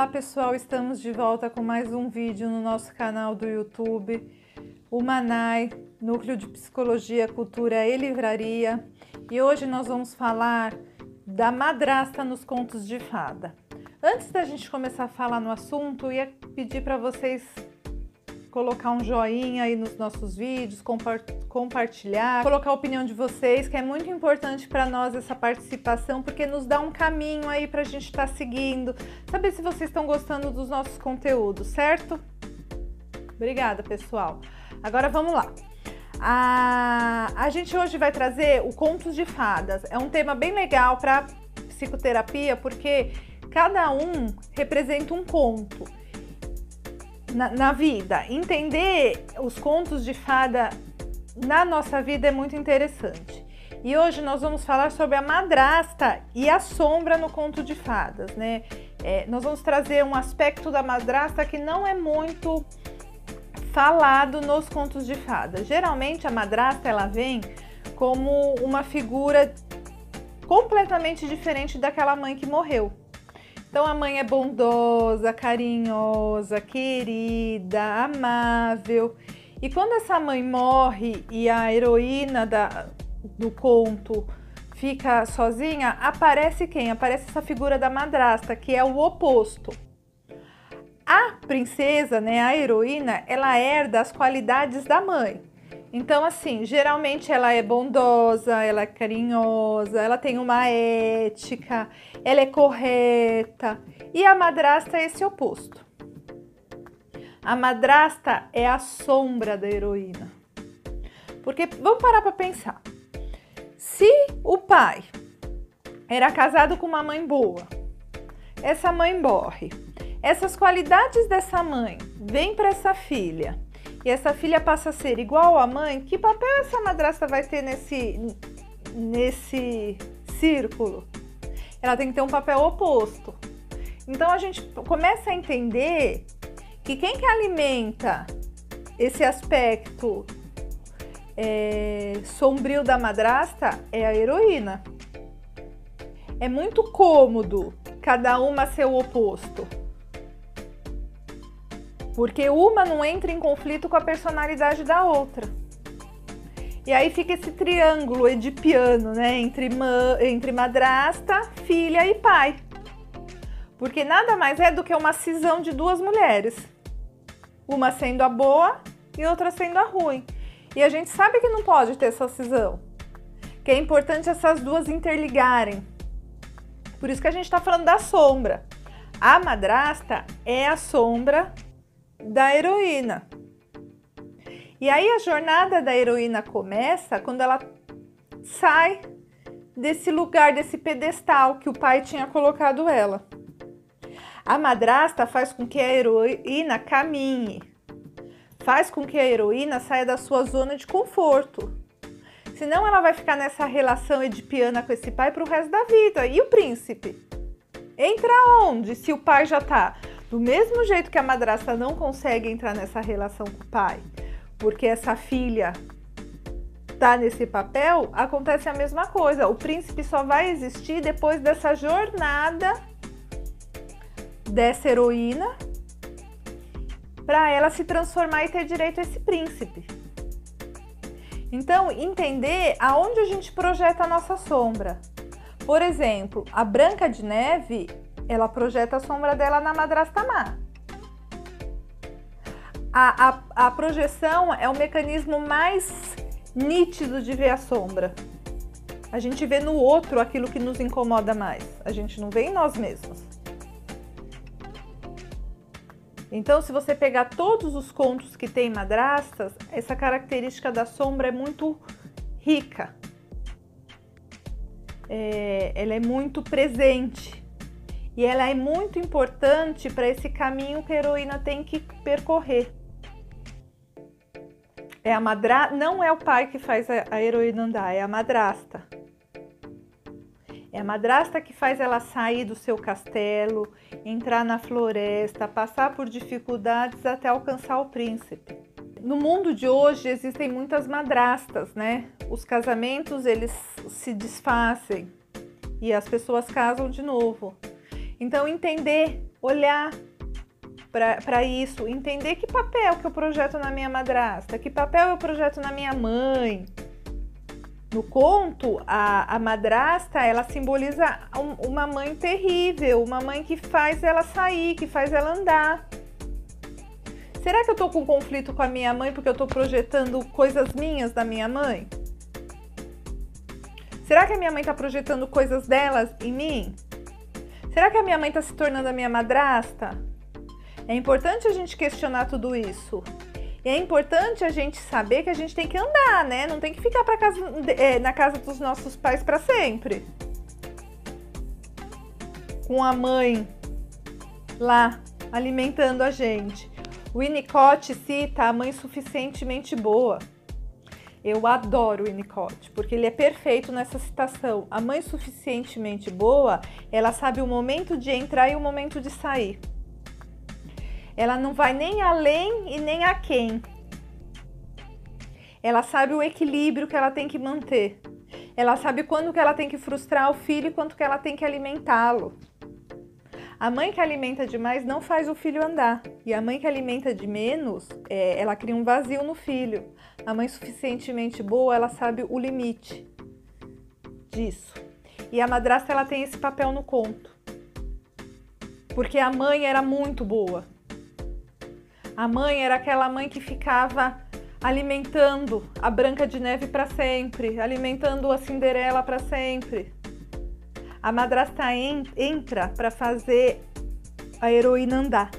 pessoal, estamos de volta com mais um vídeo no nosso canal do YouTube, o Manai, Núcleo de Psicologia, Cultura e Livraria. E hoje nós vamos falar da madrasta nos contos de fada. Antes da gente começar a falar no assunto, eu ia pedir para vocês colocar um joinha aí nos nossos vídeos, compartilhar, colocar a opinião de vocês, que é muito importante para nós essa participação, porque nos dá um caminho aí para a gente estar seguindo, saber se vocês estão gostando dos nossos conteúdos, certo? Obrigada, pessoal. Agora vamos lá. A gente hoje vai trazer o Contos de Fadas. É um tema bem legal para psicoterapia, porque cada um representa um conto na vida. Entender os contos de fada na nossa vida é muito interessante. E hoje nós vamos falar sobre a madrasta e a sombra no conto de fadas, né? Nós vamos trazer um aspecto da madrasta que não é muito falado nos contos de fadas. Geralmente a madrasta ela vem como uma figura completamente diferente daquela mãe que morreu. Então a mãe é bondosa, carinhosa, querida, amável. E quando essa mãe morre e a heroína do conto fica sozinha, aparece quem? Aparece essa figura da madrasta, que é o oposto. A princesa, né, a heroína, ela herda as qualidades da mãe. Então, assim, geralmente ela é bondosa, ela é carinhosa, ela tem uma ética, ela é correta. E a madrasta é esse oposto. A madrasta é a sombra da heroína. Porque, vamos parar para pensar. Se o pai era casado com uma mãe boa, essa mãe morre, essas qualidades dessa mãe vêm para essa filha, e essa filha passa a ser igual à mãe, que papel essa madrasta vai ter nesse círculo? Ela tem que ter um papel oposto. Então a gente começa a entender que quem que alimenta esse aspecto sombrio da madrasta é a heroína. É muito cômodo cada uma ser o oposto, porque uma não entra em conflito com a personalidade da outra. E aí fica esse triângulo edipiano, né, entre madrasta, filha e pai. Porque nada mais é do que uma cisão de duas mulheres. Uma sendo a boa e outra sendo a ruim. E a gente sabe que não pode ter essa cisão. Que é importante essas duas interligarem. Por isso que a gente está falando da sombra. A madrasta é a sombra da heroína. E aí a jornada da heroína começa quando ela sai desse lugar, desse pedestal que o pai tinha colocado ela. A madrasta faz com que a heroína caminhe, faz com que a heroína saia da sua zona de conforto. Senão ela vai ficar nessa relação edipiana com esse pai para o resto da vida. E o príncipe? Entra onde se o pai já está? Do mesmo jeito que a madrasta não consegue entrar nessa relação com o pai, porque essa filha tá nesse papel, acontece a mesma coisa. O príncipe só vai existir depois dessa jornada dessa heroína para ela se transformar e ter direito a esse príncipe. Então, entender aonde a gente projeta a nossa sombra. Por exemplo, a Branca de Neve, ela projeta a sombra dela na madrasta má. A projeção é o mecanismo mais nítido de ver a sombra. A gente vê no outro aquilo que nos incomoda mais. A gente não vê em nós mesmos. Então, se você pegar todos os contos que tem madrastas, essa característica da sombra é muito rica. Ela é muito presente. E ela é muito importante para esse caminho que a heroína tem que percorrer. Não é o pai que faz a heroína andar, é a madrasta. É a madrasta que faz ela sair do seu castelo, entrar na floresta, passar por dificuldades até alcançar o príncipe. No mundo de hoje existem muitas madrastas, né? Os casamentos eles se desfazem e as pessoas casam de novo. Então entender olhar para isso, entender que papel que eu projeto na minha madrasta, que papel eu projeto na minha mãe. No conto, a madrasta, ela simboliza uma mãe terrível, uma mãe que faz ela sair, que faz ela andar. Será que eu tô com conflito com a minha mãe porque eu tô projetando coisas minhas da minha mãe? Será que a minha mãe tá projetando coisas delas em mim? Será que a minha mãe tá se tornando a minha madrasta? É importante a gente questionar tudo isso. E é importante a gente saber que a gente tem que andar, né? Não tem que ficar na casa dos nossos pais para sempre. Com a mãe lá alimentando a gente. O Winnicott cita a mãe suficientemente boa. Eu adoro o Winnicott, porque ele é perfeito nessa citação. A mãe suficientemente boa, ela sabe o momento de entrar e o momento de sair. Ela não vai nem além e nem aquém. Ela sabe o equilíbrio que ela tem que manter. Ela sabe quando que ela tem que frustrar o filho e quando que ela tem que alimentá-lo. A mãe que alimenta demais não faz o filho andar. E a mãe que alimenta de menos, ela cria um vazio no filho. A mãe suficientemente boa, ela sabe o limite disso. E a madrasta, ela tem esse papel no conto. Porque a mãe era muito boa. A mãe era aquela mãe que ficava alimentando a Branca de Neve para sempre, alimentando a Cinderela para sempre. A madrasta entra para fazer a heroína andar.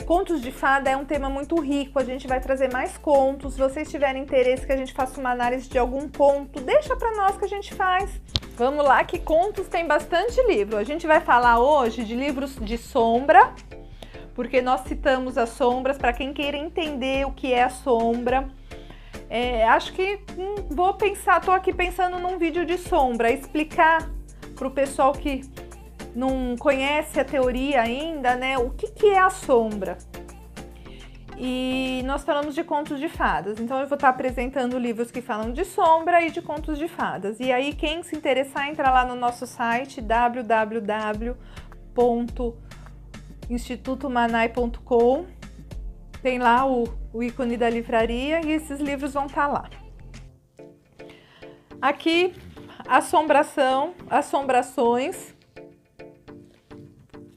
Contos de fada é um tema muito rico, a gente vai trazer mais contos. Se vocês tiverem interesse que a gente faça uma análise de algum conto, deixa para nós que a gente faz. Vamos lá, que contos tem bastante livro. A gente vai falar hoje de livros de sombra, porque nós citamos as sombras, para quem queira entender o que é a sombra. Acho que tô aqui pensando num vídeo de sombra, explicar para o pessoal que não conhece a teoria ainda, né, o que é a sombra. E nós falamos de contos de fadas, então eu vou estar apresentando livros que falam de sombra e de contos de fadas. E aí, quem se interessar, entra lá no nosso site www.institutomanai.com. Tem lá o ícone da livraria e esses livros vão estar lá. Aqui, assombrações,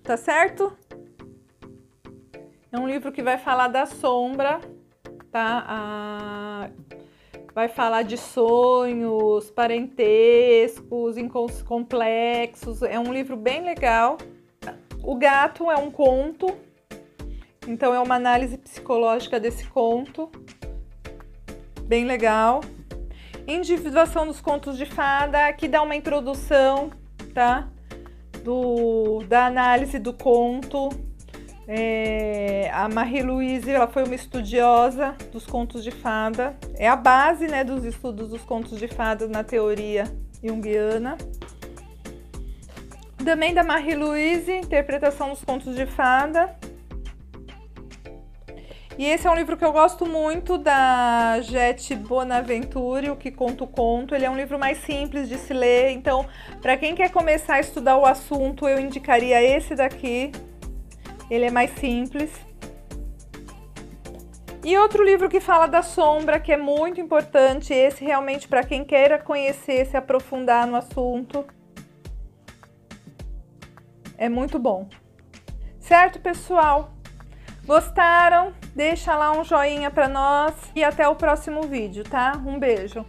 tá certo? É um livro que vai falar da sombra, tá? Vai falar de sonhos, parentescos, complexos. É um livro bem legal. O Gato é um conto, então é uma análise psicológica desse conto, bem legal. Individuação dos contos de fada, aqui dá uma introdução, tá? Da análise do conto. A Marie-Louise, ela foi uma estudiosa dos contos de fada. É a base, né, dos estudos dos contos de fadas na teoria junguiana. Também da Marie-Louise, interpretação dos contos de fada. E esse é um livro que eu gosto muito, da Jette Bonaventure, O que Conta o Conto. Ele é um livro mais simples de se ler, então, para quem quer começar a estudar o assunto, eu indicaria esse daqui. Ele é mais simples. E outro livro que fala da sombra, que é muito importante, esse realmente para quem queira conhecer, se aprofundar no assunto. É muito bom. Certo, pessoal? Gostaram? Deixa lá um joinha para nós e até o próximo vídeo, tá? Um beijo!